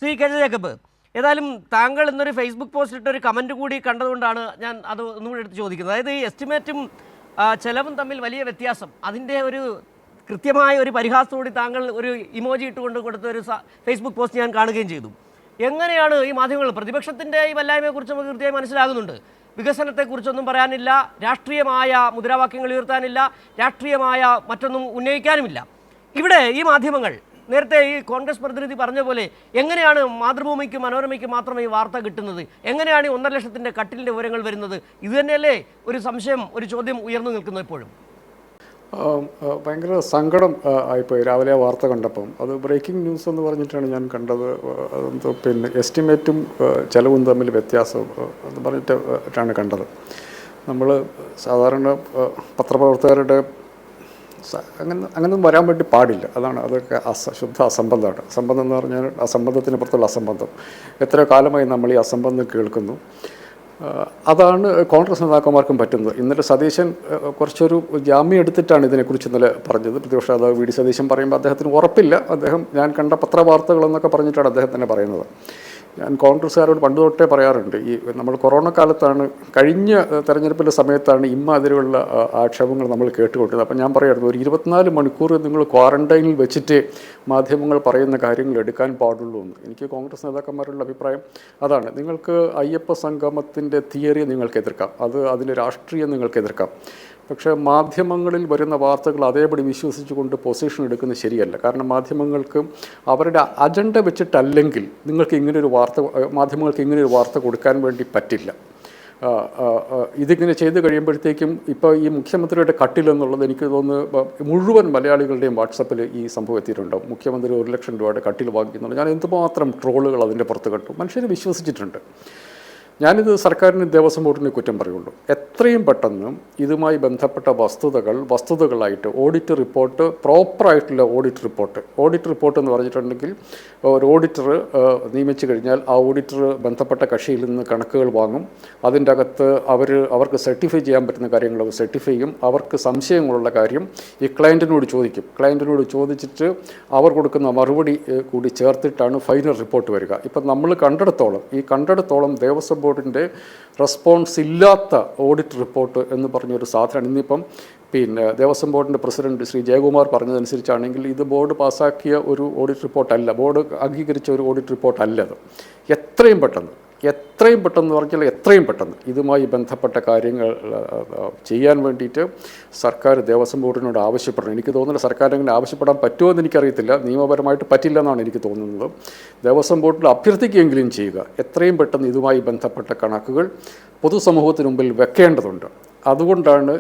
Shri K J Jacob, ഏതായാലും താങ്കൾ ഇന്നൊരു ഫേസ്ബുക്ക് പോസ്റ്റിലിട്ട് ഒരു കമൻറ്റ് കൂടി കണ്ടതുകൊണ്ടാണ് ഞാൻ അത് ഒന്നുകൂടി എടുത്ത് ചോദിക്കുന്നത്. അതായത് ഈ എസ്റ്റിമേറ്റും ചെലവും തമ്മിൽ വലിയ വ്യത്യാസം, അതിൻ്റെ ഒരു കൃത്യമായ ഒരു പരിഹാസത്തോടെ താങ്കൾ ഒരു ഇമോജി ഇട്ടുകൊണ്ട് കൊടുത്ത ഒരു ഫേസ്ബുക്ക് പോസ്റ്റ് ഞാൻ കാണുകയും ചെയ്തു. എങ്ങനെയാണ് ഈ മാധ്യമങ്ങൾ, പ്രതിപക്ഷത്തിൻ്റെ ഈ വല്ലായ്മയെക്കുറിച്ച് നമുക്ക് കൃത്യമായി മനസ്സിലാകുന്നുണ്ട്, വികസനത്തെക്കുറിച്ചൊന്നും പറയാനില്ല, രാഷ്ട്രീയമായ മുദ്രാവാക്യങ്ങൾ ഉയർത്താനില്ല, രാഷ്ട്രീയമായ മറ്റൊന്നും ഉന്നയിക്കാനുമില്ല. ഇവിടെ ഈ മാധ്യമങ്ങൾ നേരത്തെ ഈ കോൺഗ്രസ് പ്രതിനിധി പറഞ്ഞ പോലെ എങ്ങനെയാണ് മാതൃഭൂമിക്കും മനോരമയ്ക്കും മാത്രം ഈ വാർത്ത കിട്ടുന്നത്? എങ്ങനെയാണ് ഈ 1.5 ലക്ഷത്തിൻ്റെ കട്ടിലിൻ്റെ വിവരങ്ങൾ വരുന്നത്? ഇത് തന്നെയല്ലേ ഒരു സംശയം, ഒരു ചോദ്യം ഉയർന്നു നിൽക്കുന്നു ഇപ്പോഴും? ഭയങ്കര സങ്കടം ആയിപ്പോയി രാവിലെ ആ വാർത്ത കണ്ടപ്പം. അത് ബ്രേക്കിംഗ് ന്യൂസ് എന്ന് പറഞ്ഞിട്ടാണ് ഞാൻ കണ്ടത്. അതെന്തോ പിന്നെ എസ്റ്റിമേറ്റും ചെലവും തമ്മിൽ വ്യത്യാസം എന്ന് പറഞ്ഞിട്ടാണ് കണ്ടത്. നമ്മൾ സാധാരണ പത്രപ്രവർത്തകരുടെ അങ്ങനൊന്നും വരാൻ വേണ്ടി പാടില്ല. അതൊക്കെ ശുദ്ധ അസംബന്ധമാണ്. അസംബന്ധം എന്ന് പറഞ്ഞാൽ അസംബന്ധത്തിന് പുറത്തുള്ള അസംബന്ധം. എത്ര കാലമായി നമ്മൾ ഈ അസംബന്ധം കേൾക്കുന്നു. അതാണ് കോൺഗ്രസ് നേതാക്കന്മാർക്കും പറ്റുന്നത്. ഇന്നലെ സതീശൻ കുറച്ചൊരു ജാമ്യം എടുത്തിട്ടാണ് ഇതിനെക്കുറിച്ച് ഇന്നലെ പറഞ്ഞത്. പ്രതിപക്ഷ നേതാവ് വി ഡി സതീശൻ പറയുമ്പോൾ അദ്ദേഹത്തിന് ഉറപ്പില്ല. ഞാൻ കണ്ട പത്രവാർത്തകളെന്നൊക്കെ പറഞ്ഞിട്ടാണ് അദ്ദേഹം തന്നെ പറയുന്നത്. ഞാൻ കോൺഗ്രസ്സുകാരോട് പണ്ട് തൊട്ടേ പറയാറുണ്ട്, ഈ നമ്മൾ കൊറോണ കാലത്താണ്, കഴിഞ്ഞ തെരഞ്ഞെടുപ്പിൻ്റെ സമയത്താണ് ഇമ്മാതിരിയുള്ള ആക്ഷേപങ്ങൾ നമ്മൾ കേട്ടുകൊണ്ടിരുന്നത്. അപ്പം ഞാൻ പറയായിരുന്നു, ഒരു 24 മണിക്കൂർ നിങ്ങൾ ക്വാറന്റൈനിൽ വെച്ചിട്ട് മാധ്യമങ്ങൾ പറയുന്ന കാര്യങ്ങൾ എടുക്കാൻ പാടുള്ളൂ എന്ന്. എനിക്ക് കോൺഗ്രസ് നേതാക്കന്മാരുടെ അഭിപ്രായം അതാണ്. നിങ്ങൾക്ക് അയ്യപ്പ സംഗമത്തിൻ്റെ തിയറി നിങ്ങൾക്ക് എതിർക്കാം, അതിലെ രാഷ്ട്രീയം നിങ്ങൾക്ക് എതിർക്കാം. പക്ഷേ മാധ്യമങ്ങളിൽ വരുന്ന വാർത്തകൾ അതേപടി വിശ്വസിച്ചുകൊണ്ട് പൊസിഷൻ എടുക്കുന്നത് ശരിയല്ല. കാരണം മാധ്യമങ്ങൾക്ക് അവരുടെ അജണ്ട വെച്ചിട്ടല്ലെങ്കിൽ മാധ്യമങ്ങൾക്ക് ഇങ്ങനൊരു വാർത്ത കൊടുക്കാൻ വേണ്ടി പറ്റില്ല. ഇതിങ്ങനെ ചെയ്ത് കഴിയുമ്പോഴത്തേക്കും ഇപ്പോൾ ഈ മുഖ്യമന്ത്രിയുടെ കട്ടിലെന്നുള്ളത് എനിക്ക് തോന്നുന്നു മുഴുവൻ മലയാളികളുടെയും വാട്സപ്പിൽ ഈ സംഭവം എത്തിയിട്ടുണ്ടാവും. മുഖ്യമന്ത്രി 1 ലക്ഷം രൂപയുടെ കട്ടിൽ വാങ്ങിക്കുന്നുണ്ട്. ഞാൻ എന്തുമാത്രം ട്രോളുകൾ അതിൻ്റെ പുറത്ത് കണ്ടു. മനുഷ്യർ വിശ്വസിച്ചിട്ടുണ്ട്. ഞാനിത് സർക്കാരിന് ദേവസ്വം ബോർഡിനെ കുറ്റം പറയുള്ളൂ. എത്രയും പെട്ടെന്ന് ഇതുമായി ബന്ധപ്പെട്ട വസ്തുതകളായിട്ട് ഓഡിറ്റ് റിപ്പോർട്ട്, പ്രോപ്പറായിട്ടുള്ള ഓഡിറ്റ് റിപ്പോർട്ട് എന്ന് പറഞ്ഞിട്ടുണ്ടെങ്കിൽ ഒരു ഓഡിറ്റർ നിയമിച്ചു കഴിഞ്ഞാൽ ആ ഓഡിറ്റർ ബന്ധപ്പെട്ട കക്ഷിയിൽ നിന്ന് കണക്കുകൾ വാങ്ങും. അതിൻ്റെ അകത്ത് അവർക്ക് സർട്ടിഫൈ ചെയ്യാൻ പറ്റുന്ന കാര്യങ്ങൾ അവർ സർട്ടിഫൈ ചെയ്യും. അവർക്ക് സംശയങ്ങളുള്ള കാര്യം ഈ ക്ലയൻറ്റിനോട് ചോദിക്കും. ക്ലയൻറ്റിനോട് ചോദിച്ചിട്ട് അവർ കൊടുക്കുന്ന മറുപടി കൂടി ചേർത്തിട്ടാണ് ഫൈനൽ റിപ്പോർട്ട് വരിക. ഇപ്പം നമ്മൾ കണ്ടെടുത്തോളം ദേവസ്വം ബോർഡിൻ്റെ റെസ്പോൺസ് ഇല്ലാത്ത ഓഡിറ്റ് റിപ്പോർട്ട് എന്ന് പറഞ്ഞൊരു സാധനമാണ്. ഇന്നിപ്പം ദേവസ്വം ബോർഡിൻ്റെ പ്രസിഡന്റ് ശ്രീ ജയകുമാർ പറഞ്ഞതനുസരിച്ചാണെങ്കിൽ ഇത് ബോർഡ് പാസ്സാക്കിയ ഒരു ഓഡിറ്റ് റിപ്പോർട്ടല്ല, ബോർഡ് അംഗീകരിച്ച ഒരു ഓഡിറ്റ് റിപ്പോർട്ടല്ല അത്. എത്രയും പെട്ടെന്ന് ഇതുമായി ബന്ധപ്പെട്ട കാര്യങ്ങൾ ചെയ്യാൻ വേണ്ടിയിട്ട് സർക്കാർ ദേവസ്വം ബോർഡിനോട് ആവശ്യപ്പെടണം. എനിക്ക് തോന്നുന്നില്ല സർക്കാർ അങ്ങനെ ആവശ്യപ്പെടാൻ പറ്റുമോ എന്ന് എനിക്കറിയത്തില്ല. നിയമപരമായിട്ട് പറ്റില്ല എന്നാണ് എനിക്ക് തോന്നുന്നത്. ദേവസ്വം ബോർഡിൽ അഭ്യർത്ഥിക്കുകയെങ്കിലും ചെയ്യുക. എത്രയും പെട്ടെന്ന് ഇതുമായി ബന്ധപ്പെട്ട കണക്കുകൾ പൊതുസമൂഹത്തിന് മുമ്പിൽ വെക്കേണ്ടതുണ്ട്. അതുകൊണ്ടാണ്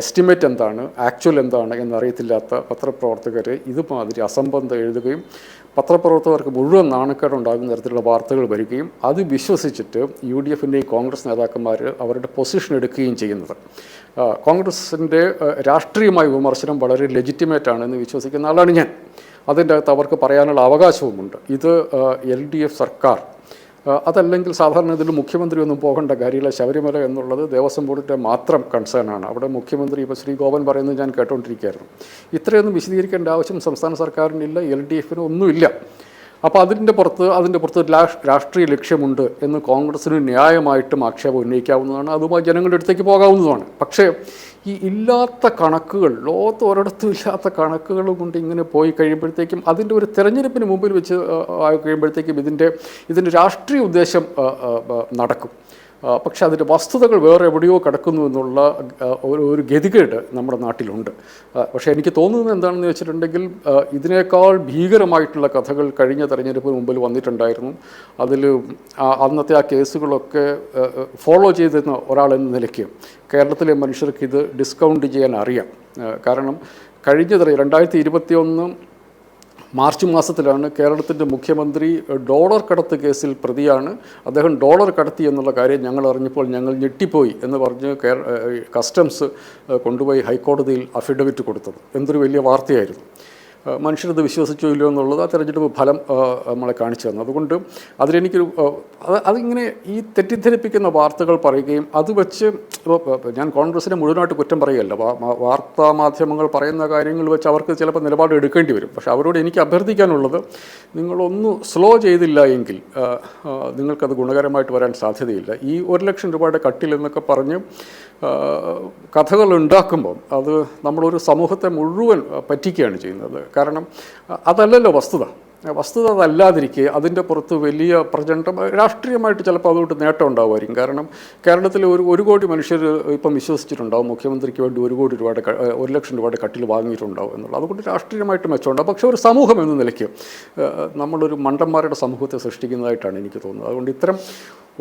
എസ്റ്റിമേറ്റ് എന്താണ്, ആക്ച്വൽ എന്താണ് എന്നറിയത്തില്ലാത്ത പത്രപ്രവർത്തകർ ഇതുമാതിരി അസംബന്ധം എഴുതുകയും പത്രപ്രവർത്തകർക്ക് മുഴുവൻ നാണക്കേടുണ്ടാകുന്ന തരത്തിലുള്ള വാർത്തകൾ വരികയും അത് വിശ്വസിച്ചിട്ട് UDFൻ്റെയും കോൺഗ്രസ് നേതാക്കന്മാർ അവരുടെ പൊസിഷൻ എടുക്കുകയും ചെയ്യുന്നത്. കോൺഗ്രസിൻ്റെ രാഷ്ട്രീയമായ വിമർശനം വളരെ ലെജിറ്റിമേറ്റാണെന്ന് വിശ്വസിക്കുന്ന ആളാണ് ഞാൻ. അതിൻ്റെ അകത്ത് അവർക്ക് പറയാനുള്ള അവകാശവുമുണ്ട്. ഇത് LDF സർക്കാർ അതല്ലെങ്കിൽ സാധാരണ ഇതിൽ മുഖ്യമന്ത്രി ഒന്നും പോകേണ്ട കാര്യമില്ല. ശബരിമല എന്നുള്ളത് ദേവസ്വം ബോർഡിൻ്റെ മാത്രം കൺസേണാണ്. അവിടെ മുഖ്യമന്ത്രി ഇപ്പോൾ ശ്രീ ഗോപൻ പറയുന്നത് ഞാൻ കേട്ടുകൊണ്ടിരിക്കുകയായിരുന്നു. ഇത്രയൊന്നും വിശദീകരിക്കേണ്ട ആവശ്യം സംസ്ഥാന സർക്കാരിനില്ല, LDFന് ഒന്നുമില്ല. അപ്പോൾ അതിൻ്റെ പുറത്ത് രാഷ്ട്രീയ ലക്ഷ്യമുണ്ട് എന്ന് കോൺഗ്രസ്സിന് ന്യായമായിട്ടും ആക്ഷേപം ഉന്നയിക്കാവുന്നതാണ്. അതുമായി ജനങ്ങളുടെ അടുത്തേക്ക് പോകാവുന്നതാണ്. പക്ഷേ ഈ ഇല്ലാത്ത കണക്കുകൾ, ലോകത്ത് ഒരിടത്തും ഇല്ലാത്ത കണക്കുകൾ കൊണ്ട് ഇങ്ങനെ പോയി കഴിയുമ്പോഴത്തേക്കും അതിൻ്റെ ഒരു തെരഞ്ഞെടുപ്പിന് മുമ്പിൽ വെച്ച് കഴിയുമ്പോഴത്തേക്കും ഇതിൻ്റെ രാഷ്ട്രീയ ഉദ്ദേശം നടക്കും. പക്ഷേ അതിൻ്റെ വസ്തുതകൾ വേറെ എവിടെയോ കിടക്കുന്നു എന്നുള്ള ഒരു ഗതികേട് നമ്മുടെ നാട്ടിലുണ്ട്. പക്ഷേ എനിക്ക് തോന്നുന്നത് എന്താണെന്ന് വെച്ചിട്ടുണ്ടെങ്കിൽ ഇതിനേക്കാൾ ഭീകരമായിട്ടുള്ള കഥകൾ കഴിഞ്ഞ തെരഞ്ഞെടുപ്പിന് മുമ്പിൽ വന്നിട്ടുണ്ടായിരുന്നു. അന്നത്തെ ആ കേസുകളൊക്കെ ഫോളോ ചെയ്തിരുന്ന ഒരാളെന്ന നിലയ്ക്ക് കേരളത്തിലെ മനുഷ്യർക്ക് ഇത് ഡിസ്കൗണ്ട് ചെയ്യാൻ അറിയാം. കാരണം കഴിഞ്ഞ 2021 മാർച്ച് മാസത്തിലാണ് കേരളത്തിൻ്റെ മുഖ്യമന്ത്രി ഡോളർ കടത്ത് കേസിൽ പ്രതിയാണ്. അദ്ദേഹം ഡോളർ കടത്തി എന്നുള്ള കാര്യം ഞങ്ങൾ അറിഞ്ഞപ്പോൾ ഞങ്ങൾ ഞെട്ടിപ്പോയി എന്ന് പറഞ്ഞ് കസ്റ്റംസ് കൊണ്ടുപോയി ഹൈക്കോടതിയിൽ അഫിഡവിറ്റ് കൊടുത്തത്. എന്തൊരു വലിയ വാർത്തയായിരുന്നു. മനുഷ്യരത് വിശ്വസിച്ചോ ഇല്ലയോ എന്നുള്ളത് ആ തെരഞ്ഞെടുപ്പ് ഫലം നമ്മളെ കാണിച്ചു തന്നു. അതുകൊണ്ട് അതിലെനിക്കൊരു അതിങ്ങനെ ഈ തെറ്റിദ്ധരിപ്പിക്കുന്ന വാർത്തകൾ പറയുകയും അത് വെച്ച് ഞാൻ കോൺഗ്രസിനെ മുഴുവനായിട്ട് കുറ്റം പറയുകയല്ല. വാർത്താ മാധ്യമങ്ങൾ പറയുന്ന കാര്യങ്ങൾ വെച്ച് അവർക്ക് ചിലപ്പോൾ നിലപാട് എടുക്കേണ്ടി വരും. പക്ഷേ അവരോട് എനിക്ക് അഭ്യർത്ഥിക്കാനുള്ളത്, നിങ്ങളൊന്ന് സ്ലോ ചെയ്തില്ല എങ്കിൽ നിങ്ങൾക്കത് ഗുണകരമായിട്ട് വരാൻ സാധ്യതയില്ല. ഈ 1 ലക്ഷം രൂപയുടെ കട്ടിൽ എന്നൊക്കെ പറഞ്ഞ് കഥകൾ ഉണ്ടാക്കുമ്പം അത് നമ്മളൊരു സമൂഹത്തെ മുഴുവൻ പറ്റിക്കുകയാണ് ചെയ്യുന്നത്. കാരണം അതല്ലല്ലോ വസ്തുത. വസ്തുത അതല്ലാതിരിക്കെ അതിൻ്റെ പുറത്ത് വലിയ പ്രചണ്ഡം രാഷ്ട്രീയമായിട്ട് ചിലപ്പോൾ അതുകൊണ്ട് നേട്ടം ഉണ്ടാവുമായിരിക്കും. കാരണം കേരളത്തിൽ 1 കോടി മനുഷ്യർ ഇപ്പം വിശ്വസിച്ചിട്ടുണ്ടാവും മുഖ്യമന്ത്രിക്ക് വേണ്ടി 1 കോടി രൂപയുടെ 1 ലക്ഷം രൂപയുടെ കട്ടിൽ വാങ്ങിയിട്ടുണ്ടാവും എന്നുള്ളത്. അതുകൊണ്ട് രാഷ്ട്രീയമായിട്ട് മെച്ചമുണ്ടാവും. പക്ഷേ ഒരു സമൂഹം എന്ന നിലയ്ക്ക് നമ്മളൊരു മണ്ടന്മാരുടെ സമൂഹത്തെ സൃഷ്ടിക്കുന്നതായിട്ടാണ് എനിക്ക് തോന്നുന്നത്. അതുകൊണ്ട് ഇത്തരം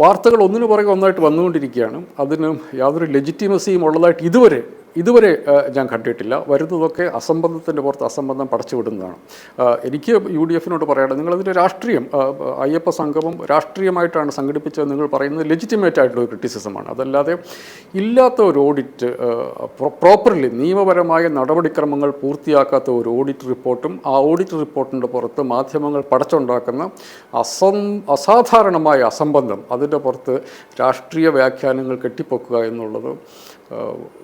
വാർത്തകൾ ഒന്നിനു പുറകെ ഒന്നായിട്ട് വന്നുകൊണ്ടിരിക്കുകയാണ്. അതിന് യാതൊരു ലെജിറ്റിമസിയും ഉള്ളതായിട്ട് ഇതുവരെ ഞാൻ കണ്ടിട്ടില്ല. വരുന്നതൊക്കെ അസംബന്ധത്തിൻ്റെ പുറത്ത് അസംബന്ധം പടച്ചുവിടുന്നതാണ്. എനിക്ക് UDF-നോട് പറയണം, നിങ്ങളതിൻ്റെ രാഷ്ട്രീയം അയ്യപ്പ സംഗമം രാഷ്ട്രീയമായിട്ടാണ് സംഘടിപ്പിച്ചത് നിങ്ങൾ പറയുന്നത് ലെജിറ്റിമേറ്റ് ആയിട്ടുള്ള ക്രിറ്റിസിസമാണ്. അതല്ലാതെ ഇല്ലാത്ത ഒരു ഓഡിറ്റ്, പ്രോപ്പർലി നിയമപരമായ നടപടിക്രമങ്ങൾ പൂർത്തിയാക്കാത്ത ഒരു ഓഡിറ്റ് റിപ്പോർട്ടും ആ ഓഡിറ്റ് റിപ്പോർട്ടിൻ്റെ പുറത്ത് മാധ്യമങ്ങൾ പടച്ചുണ്ടാക്കുന്ന അസാധാരണമായ അസംബന്ധം, അതിൻ്റെ പുറത്ത് രാഷ്ട്രീയ വ്യാഖ്യാനങ്ങൾ കെട്ടിപ്പൊക്കുക എന്നുള്ളത്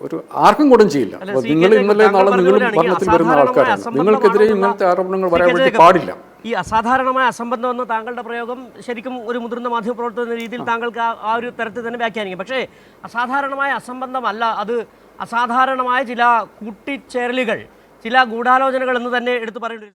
ഒരു ആർക്കും ഗുണം ചെയ്യില്ല. നിങ്ങൾ ഇന്നലെ നാളെ നിങ്ങളും ഭരണത്തിൽ വരുന്ന ആൾക്കാരാണ്. നിങ്ങൾക്കെതിരെ ഇങ്ങനത്തെ ആരോപണങ്ങൾ വരാൻ വേണ്ടി പാടില്ല. ഈ അസാധാരണമായ അസംബന്ധം എന്ന താങ്കളുടെ പ്രയോഗം ശരിക്കും ഒരു മുതിർന്ന മാധ്യമപ്രവർത്തക എന്ന രീതിയിൽ താങ്കൾക്ക് ആ ഒരു തരത്തിൽ തന്നെ വ്യാഖ്യാനിക്കും. പക്ഷേ അസാധാരണമായ അസംബന്ധമല്ല, അത് അസാധാരണമായ ചില കൂട്ടിച്ചേരലുകൾ, ചില ഗൂഢാലോചനകൾ എന്ന് തന്നെ എടുത്തു പറയേണ്ടി